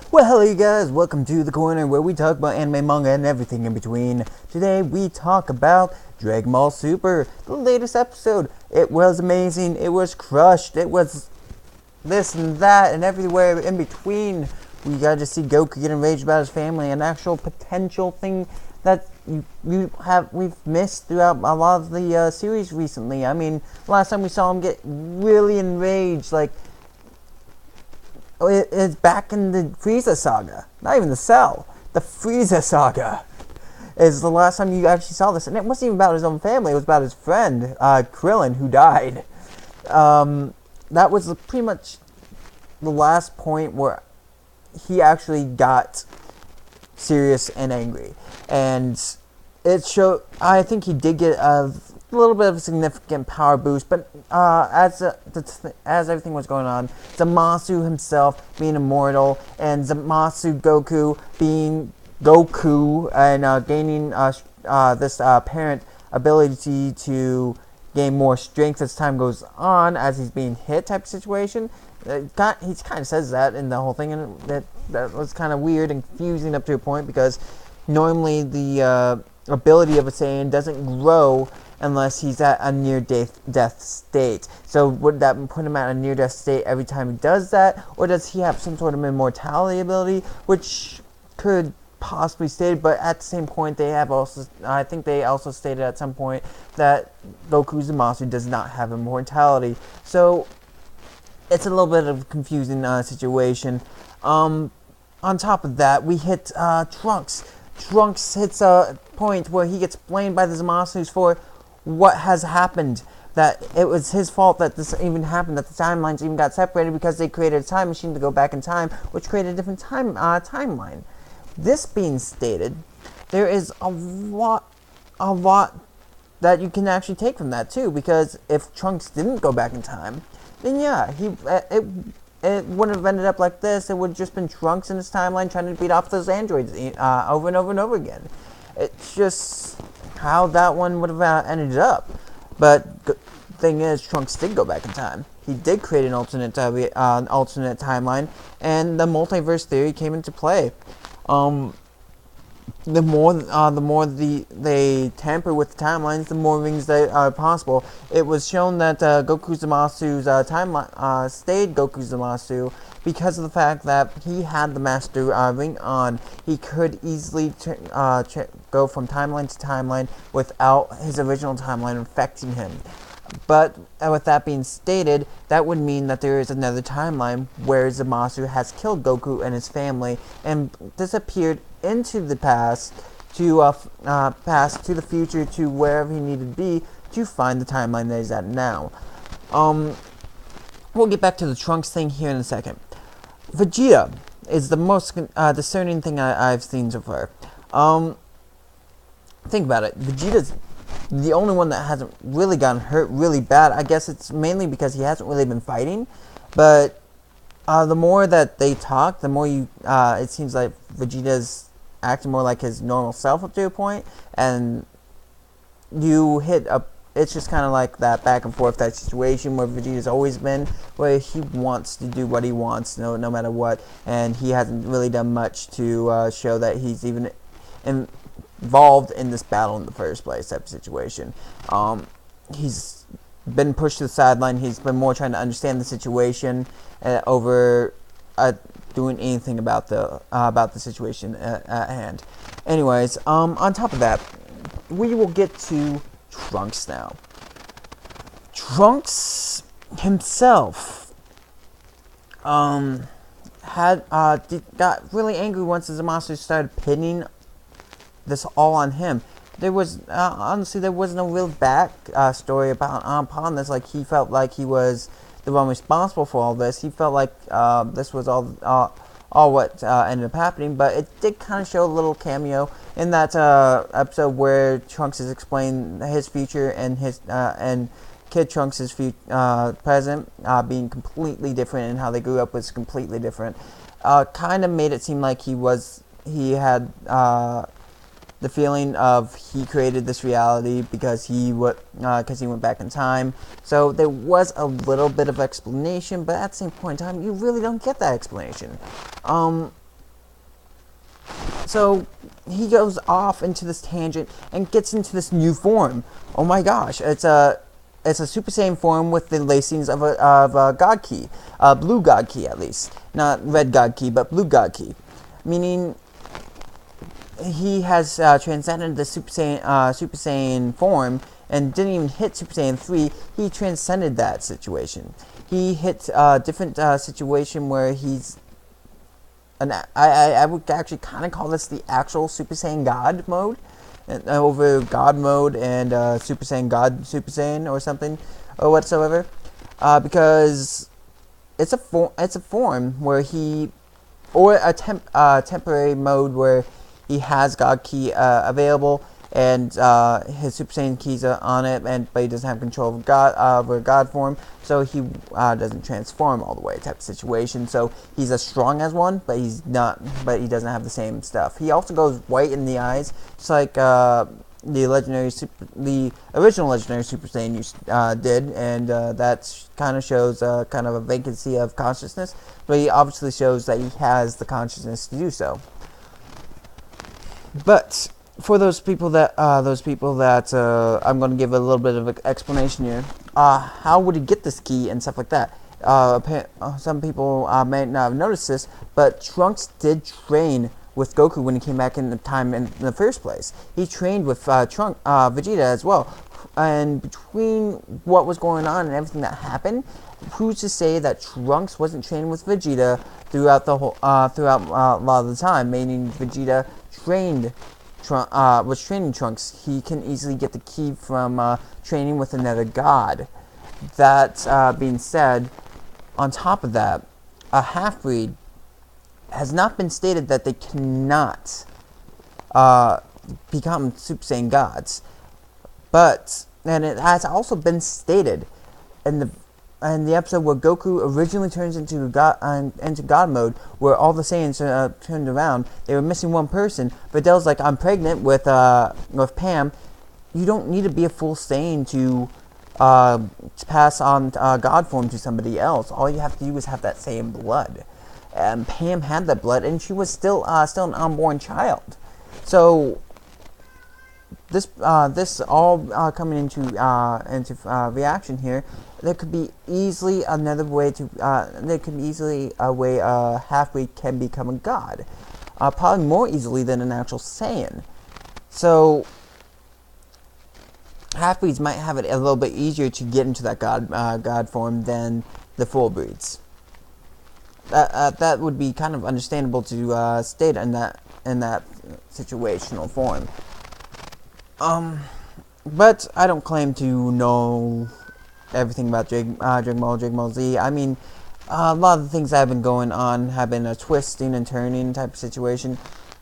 Well, hello you guys, welcome to the corner where we talk about anime, manga, and everything in between. Today we talk about Dragon Ball Super, the latest episode. It was amazing, it was crushed, it was this and that and everywhere in between. We got to see Goku get enraged about his family, an actual potential thing that we've missed throughout a lot of the series recently. I mean, last time we saw him get really enraged, like, it's back in the Frieza saga. Not even the Cell. The Frieza saga is the last time you actually saw this. And it wasn't even about his own family. It was about his friend, Krillin, who died. That was pretty much the last point where he actually got serious and angry. And it showed... I think he did get a little bit of a significant power boost, but as everything was going on, Zamasu himself being immortal, and Zamasu Goku being Goku and gaining this apparent ability to gain more strength as time goes on as he's being hit type of situation. He kind of says that in the whole thing, and that was kind of weird and confusing up to a point, because normally the ability of a Saiyan doesn't grow unless he's at a near-death state. So would that put him at a near-death state every time he does that? Or does he have some sort of immortality ability? Which could possibly state, but at the same point, I think they also stated at some point that Goku Zamasu does not have immortality. So it's a little bit of a confusing situation. On top of that, we hit Trunks. Trunks hits a point where he gets blamed by the Zamasus for what has happened, that it was his fault that this even happened, that the timelines even got separated because they created a time machine to go back in time, which created a different timeline. This being stated, there is a lot that you can actually take from that too, because if Trunks didn't go back in time, then yeah, it wouldn't have ended up like this. It would have just been Trunks in his timeline trying to beat off those androids over and over and over again. It's just how that one would have ended up. But the thing is, Trunks did go back in time. He did create an alternate timeline, and the multiverse theory came into play. The more they tamper with the timelines, the more rings that are possible. It was shown that Goku Zamasu's timeline stayed Goku Zamasu because of the fact that he had the Master Ring on. He could easily go from timeline to timeline without his original timeline affecting him. But with that being stated, that would mean that there is another timeline where Zamasu has killed Goku and his family and disappeared into the past to the future, to wherever he needed to be to find the timeline that he's at now. We'll get back to the Trunks thing here in a second. Vegeta is the most discerning thing I've seen so far. Think about it. Vegeta's the only one that hasn't really gotten hurt really bad. I guess it's mainly because he hasn't really been fighting. But the more that they talk, the more it seems like Vegeta's acting more like his normal self up to a point. And it's just kind of like that back and forth, that situation where Vegeta's always been, where he wants to do what he wants, no matter what. And he hasn't really done much to show that he's even involved in this battle in the first place type of situation. He's been pushed to the sideline. He's been more trying to understand the situation over doing anything about the situation at hand. Anyways, on top of that, we will get to Trunks now. Trunks himself got really angry once Zamasu started pinning this all on him. There was honestly there was no real back story upon this. Like, he felt like he was the one responsible for all this. He felt like this was all what ended up happening. But it did kind of show a little cameo in that episode where Trunks is explaining his future and his and Kid Trunks' present being completely different, and how they grew up was completely different. Kind of made it seem like he had the feeling of he created this reality because he went back in time. So there was a little bit of explanation, but at the same point in time, you really don't get that explanation. So he goes off into this tangent and gets into this new form. Oh my gosh, it's a Super Saiyan form with the lacings of a God Key, blue God Key at least, not red God Key, but blue God Key, meaning he has transcended the Super Saiyan form and didn't even hit Super Saiyan 3. He transcended that situation. He hit a different situation where he's I would actually kind of call this the actual Super Saiyan God mode, over God mode and Super Saiyan God Super Saiyan or something or whatsoever, because it's a form where he, or a temporary mode where he has God Key available and his Super Saiyan keys are on it, but he doesn't have control of God form, so he doesn't transform all the way type of situation. So he's as strong as one, but he doesn't have the same stuff. He also goes white in the eyes, just like the original legendary Super Saiyan did, and that kind of shows kind of a vacancy of consciousness, but he obviously shows that he has the consciousness to do so. But for those people that I'm going to give a little bit of an explanation here. How would he get this key and stuff like that? Some people may not have noticed this, but Trunks did train with Goku when he came back in the first place. He trained with Vegeta as well. And between what was going on and everything that happened, who's to say that Trunks wasn't training with Vegeta throughout a lot of the time? Meaning Vegeta was training Trunks. He can easily get the key from training with another god. That being said, on top of that, a half-breed has not been stated that they cannot become Super Saiyan gods, and it has also been stated in the episode where Goku originally turns into God mode, where all the Saiyans turned around. They were missing one person. Vidal's like, I'm pregnant with Pam. You don't need to be a full Saiyan to pass on God form to somebody else. All you have to do is have that same blood. And Pam had that blood, and she was still an unborn child. So this all coming into reaction here. There could be easily another way to. There could be easily a way a half-breed can become a god, probably more easily than an actual Saiyan. So half-breeds might have it a little bit easier to get into that god form than the full breeds. That would be kind of understandable to state in that situational form. But I don't claim to know everything about Dragon Ball Z. I mean, a lot of the things that have been going on have been a twisting and turning type of situation.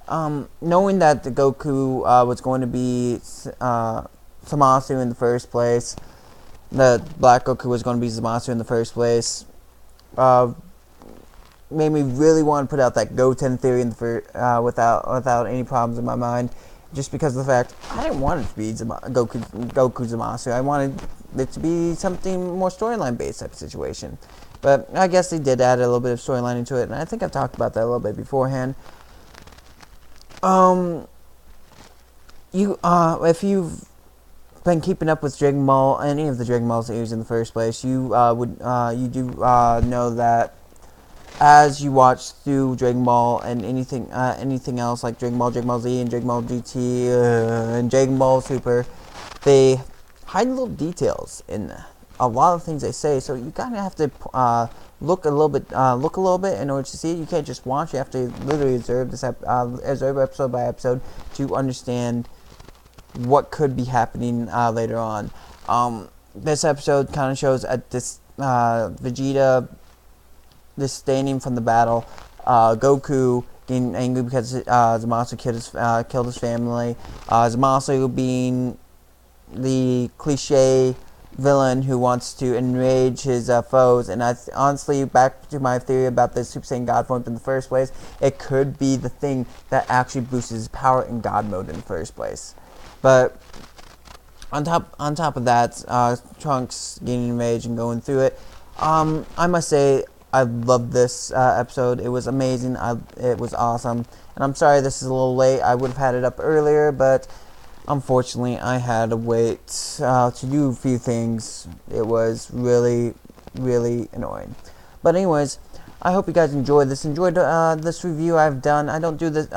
Knowing that the Goku was going to be Zamasu in the first place, the Black Goku was going to be Zamasu in the first place, made me really want to put out that Goten theory without any problems in my mind. Just because of the fact, I didn't want it to be Goku Zamasu. I wanted it to be something more storyline based type of situation. But I guess they did add a little bit of storyline into it, and I think I've talked about that a little bit beforehand. If you've been keeping up with Dragon Ball, any of the Dragon Ball series in the first place, you do know that as you watch through Dragon Ball and anything else like Dragon Ball Z, and Dragon Ball GT, and Dragon Ball Super, they hide little details in a lot of things they say. So you kind of have to look a little bit in order to see it. You can't just watch. You have to literally observe observe episode by episode to understand what could be happening later on. This episode kind of shows Vegeta disdaining from the battle, Goku getting angry because Zamasu killed his family, Zamasu being the cliche villain who wants to enrage his foes, and honestly, back to my theory about the Super Saiyan God form in the first place, it could be the thing that actually boosts his power in God mode in the first place. But on top of that, Trunks getting enraged and going through it, I must say, I loved this episode. It was amazing. It was awesome. And I'm sorry this is a little late. I would have had it up earlier, but unfortunately I had to wait to do a few things. It was really, really annoying. But anyways, I hope you guys enjoyed this. Enjoyed this review I've done. I don't do this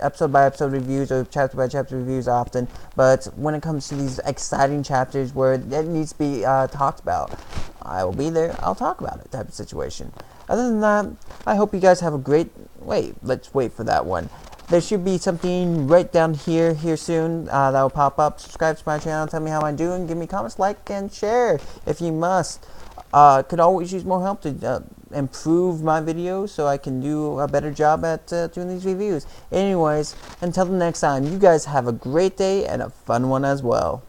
episode by episode reviews or chapter by chapter reviews often, but when it comes to these exciting chapters where it needs to be talked about, I will be there. I'll talk about it type of situation. Other than that, I hope you guys have a great... Wait, let's wait for that one. There should be something right down here soon that will pop up. Subscribe to my channel. Tell me how I'm doing. Give me comments, like, and share if you must. Could always use more help to improve my videos so I can do a better job at doing these reviews. Anyways, until the next time, you guys have a great day and a fun one as well.